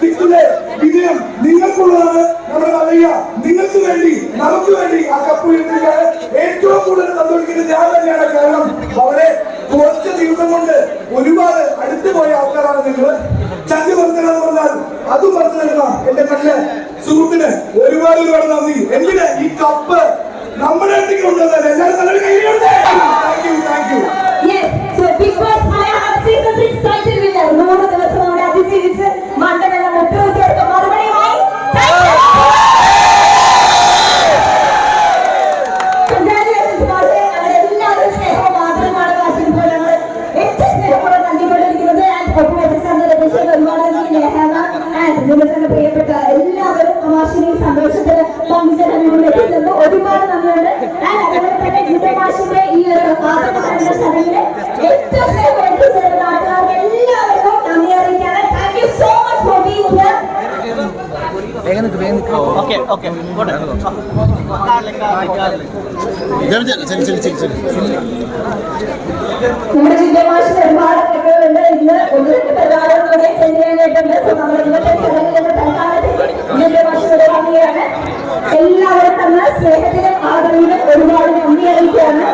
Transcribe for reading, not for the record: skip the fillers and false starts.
ജിത്തുലെ വിജയം നിങ്ങൾക്കുള്ളതാണ്. നമ്മുടെ അറിയ നിങ്ങൾക്ക് വേണ്ടി നമുക്ക് വേണ്ടി ആ കപ്പ് ഉയർത്തിക്കാൻ ഏറ്റവും കൂടുതൽ സന്തോഷിക്കുന്നത് ഞാൻ തന്നെയാണ്. കാരണം വളരെ കുറച്ച് ദിവസം കൊണ്ട് ഒരുപാട് അടുത്ത് പോയ ആൾക്കാരാണ് നിങ്ങൾ. ചങ്ങ് പറഞ്ഞതെന്ന് പറഞ്ഞാൽ അതും പറഞ്ഞു നൽകാം എന്റെ നല്ല സുഹൃത്തിന് ഒരുപാട് നന്ദി. എന്തിന് ഈ കപ്പ് നമ്മുടെ അടുത്തേക്ക് കൊണ്ടുവന്നത് എല്ലാവരും നല്ലൊരു കൈയ്യടിയോടെ. Thank you, thank you. പ്രിയപ്പെട്ട എല്ലാവരും തമാശയും സന്തോഷത്തിന് പങ്കുചേരുന്നു. ഒരുപാട് നന്ദിയുണ്ട്. അതുപോലെ തന്നെ ജിതമാഷിന്റെ ഈ ഒരു ചടങ്ങില് ഏറ്റവും നാട്ടുകാർക്ക് എല്ലാവർക്കും നന്ദി അറിയിക്കാണ്. Thank you so much for being here. നമ്മുടെ ജിതമാഷിന് ഒരുപാട് കഴിവുണ്ട്. ഇന്ന് ഒന്ന് രണ്ട് പരിപാടികളോടെ ചെയ്യാനായിട്ടുണ്ട്. നമ്മുടെ ഇന്നത്തെ ചടങ്ങിലുള്ള തൽക്കാലത്തിൽ ജിതമാഷിയുടെ നന്ദിയാണ്. എല്ലാവരും തന്ന സ്നേഹത്തിനും ആദരവിനും ഒരുപാട് നന്ദി അറിയിക്കുകയാണ്.